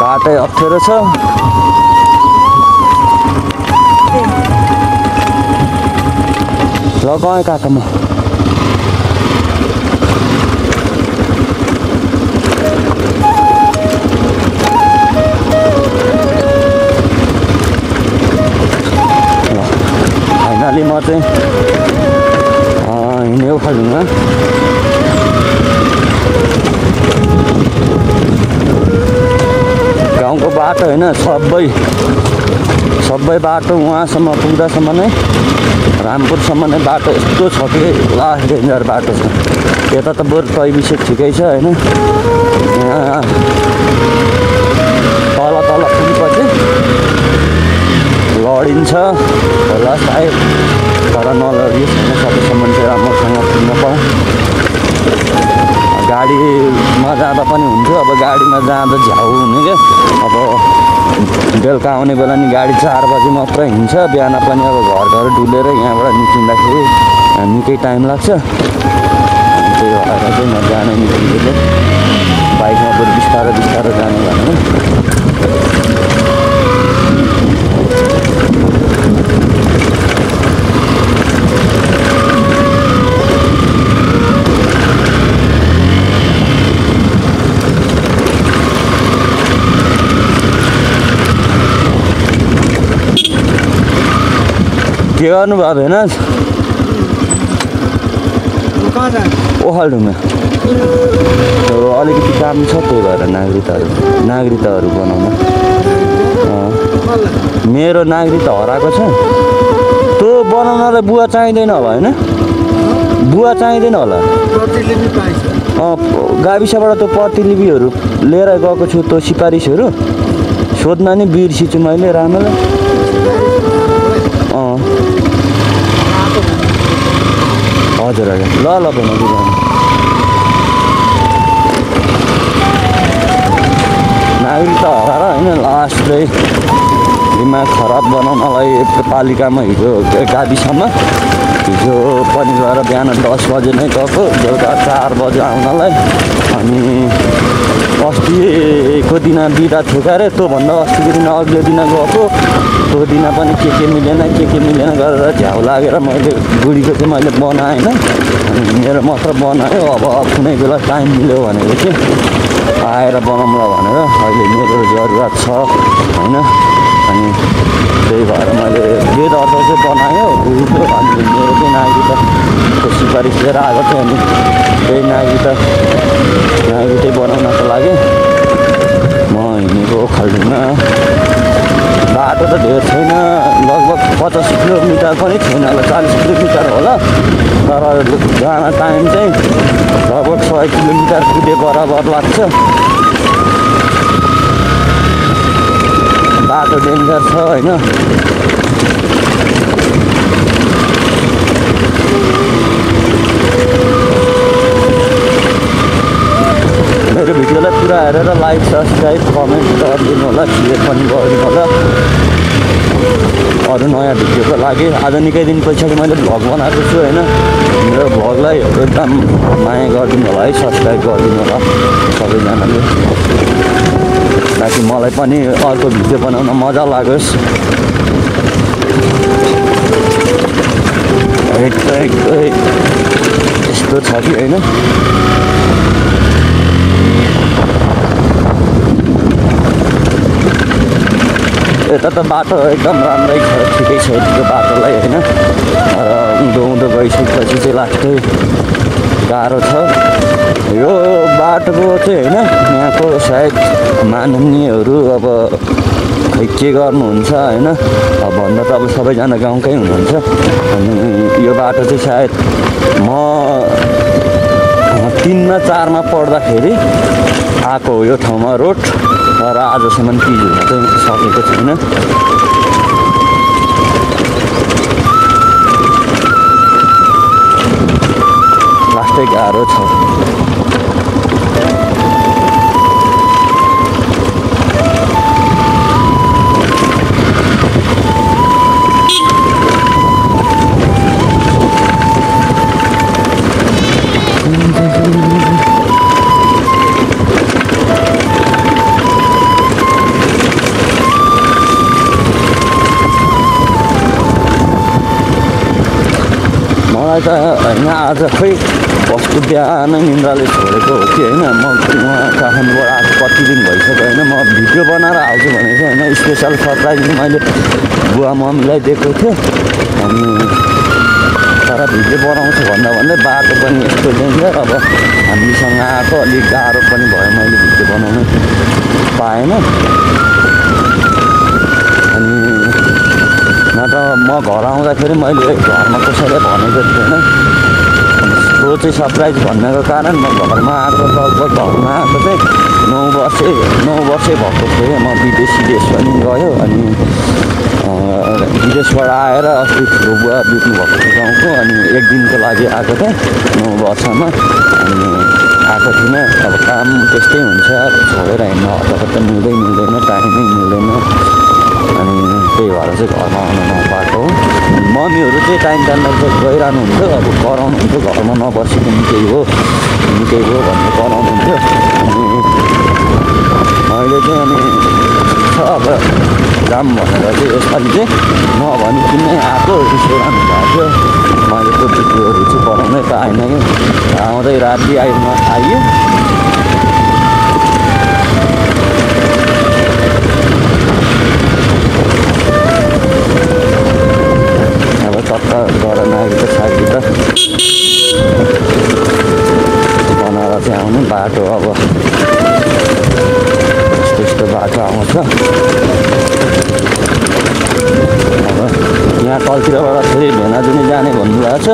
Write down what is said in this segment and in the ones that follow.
बाटै अप्ठ्यारो छ। ल गएँ काका म। फाइनली म चाहिँ हिँड्यो खालुमा। गाउँको बाटो होइन, सबै बाटो उहाँसम्म पुग्दासम्म नै रामपुरसम्म नै बाटो यस्तो छ कि लास्ट डेन्जर बाटो छ। यता त बरु प्रविषय ठिकै छ होइन। यहाँ तल पुगेपछि लडिन्छ होला सायद, तर नलडियोस् होइन। सकेसम्म चाहिँ राम्रोसँग पुग्न पाऊँ। गाडीमा जाँदा पनि हुन्थ्यो, अब गाडीमा जाँदा झ्याउ हुने क्या। अब बेलुका आउने बेला नि गाडी 4 बजी मात्रै हिँड्छ। बिहान पनि अब घर डुलेर यहाँबाट निस्किँदाखेरि निकै टाइम लाग्छ। त्यही भएर चाहिँ म जानै निस्किँदैछु। बाइकमा बरु बिस्तारो जाने भनेर। के गर्नुभयो भेना? ओखालढुङ्गा अलिकति काम छ, त्यही भएर नागरिकताहरू बनाउन। मेरो नागरिकता हराएको छ। त्यो बनाउनलाई बुवा चाहिँदैन होला होइन? बुवा चाहिँदैन होला। गाविसबाट त्यो प्रतिलिपिहरू लिएर गएको छु। त्यो सिफारिसहरू सोध्न नि बिर्सिछु मैले राम्रोलाई। हजुर ल बनाउँछु। नागरिकता हराएर होइन, लास्ट चाहिँ दिमाग खराब बनाउनलाई पालिकामा हिजो गाविसमा हिजो पनि गएर बिहान 10 बजे नै गएको, बेलुका 4 बजे आउनलाई। अनि अस्तिको दिन बिदा थियो अरे, त्योभन्दा अस्तिको दिन अघिल्लो दिन गएको। त्यो दिन पनि के मिलेन गरेर झ्याउ लागेर मैले बुढीको चाहिँ मैले बनाएँ होइन। अनि मेरो मात्र बनायो। अब कुनै बेला टाइम मिल्यो भनेको चाहिँ आएर बनाउँला भनेर। अहिले मेरो जरुरत छ होइन। अनि त्यही भएर मैले बेदर्थ चाहिँ बनायो बुढीको। अनि मेरो चाहिँ नागरिकताको सिफारिस लिएर आएको थियो। अनि त्यही नागरिकतै बनाउनको लागि म हिँडेको ओखालढुङ्गा। बाटो त धेर छैन, लगभग 50 किलोमिटर पनि छैन होला, 40 किलोमिटर होला। तर जान टाइम चाहिँ लगभग 100 किलोमिटर कुदे बराबर लाग्छ। बाटो डेन्जर छ होइन। मेरो भिडियोलाई पुरा हेरेर लाइक, सब्सक्राइब, कमेन्ट गरिदिनु होला, सेयर पनि गरिदिनु होला। अरू नयाँ भिडियोको लागि आज निकै दिन पछाडि मैले भ्लग बनाएको छु होइन। मेरो भ्लगलाई एकदम माया गरिदिनु होला है, सब्सक्राइब गरिदिनु होला सबैजनाले, ताकि मलाई पनि अर्को भिडियो बनाउन मजा लागोस्। यस्तो छ कि होइन। यता त बाटो एकदम राम्रै छ, ठिकै छ यतिको बाटोलाई होइन। उँधो गइसकेपछि चाहिँ लास्टै गाह्रो छ यो बाटोको चाहिँ होइन। यहाँको सायद माननीयहरू अब खै के गर्नुहुन्छ होइन। अब भन्दा त अब सबैजना गाउँकै हुनुहुन्छ। अनि यो बाटो चाहिँ सायद म 3मा 4मा पढ्दाखेरि आएको हो यो ठाउँमा रोड, तर आजसम्म पिच हुन चाहिँ सकेको छैन। लास्टै गाह्रो छ। मलाई त होइन आज खै कस्तो बिहान निन्द्राले छोडेको हो कि होइन म काठमाडौँबाट आएको कति दिन भइसक्यो होइन म भिडियो बनाएर हाल्छु भनेको होइन स्पेसल सरप्राइज मैले बुवा मम्मीलाई दिएको थिएँ अनि तर भिडियो बनाउँछु भन्दा भन्दै बाटो पनि यस्तो देखियो अब हामीसँग आएको अलिक गाह्रो पनि भयो मैले भिडियो बनाउनु पाएन अनि नत्र म घर आउँदाखेरि मैले घरमा कसैलाई भनेको थिएन त्यो चाहिँ सरप्राइज भन्नको कारण म घरमा आएको लगभग घरमा आएको चाहिँ 9 वर्षै भएको थियो म विदेश पनि गयो अनि विदेशबाट आएर अस्ति ठुलो बुवा बित्नु भएको थियो गाउँको अनि एक दिनको लागि आएको थिएँ 9 वर्षमा अनि आएको थिइनँ अब काम त्यस्तै हुन्छ छोडेर हिँड्नु हतपत्त मिल्दैन टाइमै मिल्दैन अनि त्यही भएर चाहिँ घरमा आउनु नपाएको हो मम्मीहरू चाहिँ टाइममा चाहिँ गइरहनुहुन्थ्यो अब कराउनुहुन्थ्यो घरमा नबसेको निकै हो भनेर कराउनुहुन्थ्यो अनि अहिले चाहिँ अनि छ अब जाम भनेर चाहिँ यसपालि चाहिँ नभनिकन आएको रिसाइरहनु भएको थियो मैले त्यो भिडियोहरू चाहिँ बनाउनै पाएन कि आउँदै राति आइयो अब चक्का गरेर नआएको साथी त बनाएर चाहिँ आउनु बाटो अब यस्तो बाटो आउँछ अब यहाँ तलतिरबाट फेरि भेनाजुनी जाने भन्नुभएको छ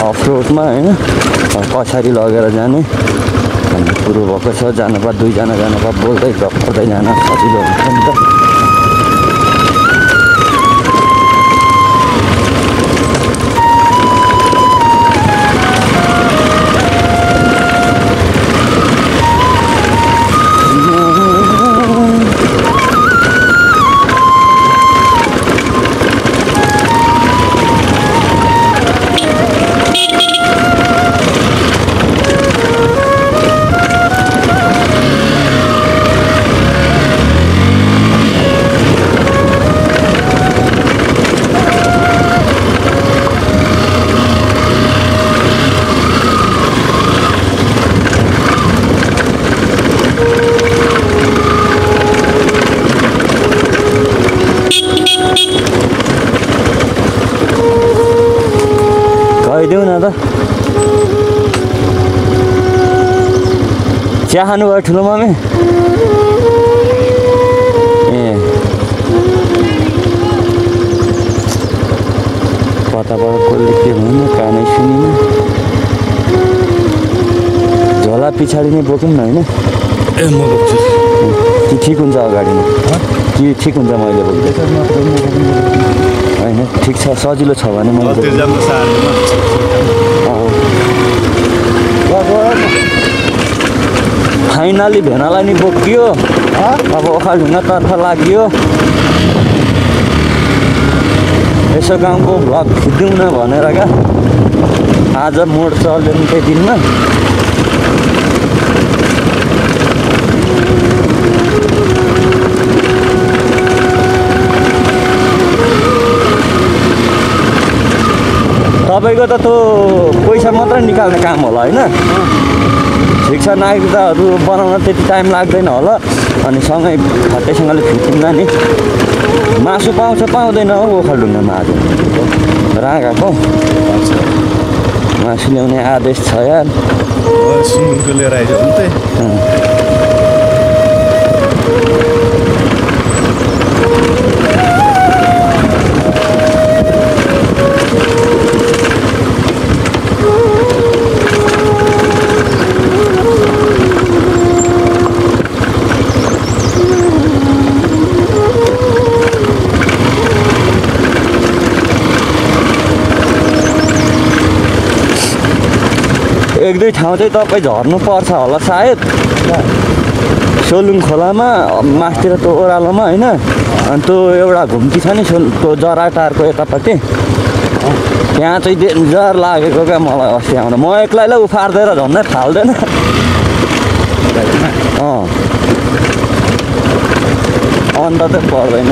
अफ रोडमा होइन पछाडि लगेर जाने भन्ने कुरो भएको छ जानु पर्छ 2 जना जानुपर्छ बोल्दै गफ गर्दै जान सजिलो हुन्छ नि त गइदेऊ न त चिया खानुभयो ठुलो मम्मी ए कताबाट कसले के भन्नु कानै सुनिन झोला पछाडि नै बोकौँ न होइन ए म बोक्छु कि ठिक हुन्छ अगाडिमा कि ठिक हुन्छ मैले बोक्दै होइन ठिक छ सजिलो छ भने मैले फाइनली भेनालाई नि बोकियो अब ओखलढुङ्गातर्फ लाग्यो यसो गाउँको भ्लग खिच्दिउँ न भनेर क्या आज मोड चल्यो निकै दिनमा तपाईँको त त्यो पैसा मात्रै निकाल्ने काम होला होइन ठिक छ नागरिकताहरू बनाउन त्यति टाइम लाग्दैन होला अनि सँगै खट्टैसँगले फिटिँदा नि मासु पाउँछ पाउँदैन हो ओखलढुङ्गामा आज राँगाको मासु ल्याउने आदेश छ यार सुँगुरको लिएर आइज भने एक दुई ठाउँ चाहिँ तपाईँ झर्नु पर्छ होला सायद सोलुङ खोलामा मास्तिर त्यो ओह्रालोमा होइन अनि त्यो एउटा घुम्ती छ नि त्यो जराटारको यतापट्टि त्यहाँ चाहिँ डेन्जर लागेको क्या मलाई अस्ति आउँदा म एक्लैलाई उफार्दै झन्नै फाल्दैन अन्त चाहिँ पर्दैन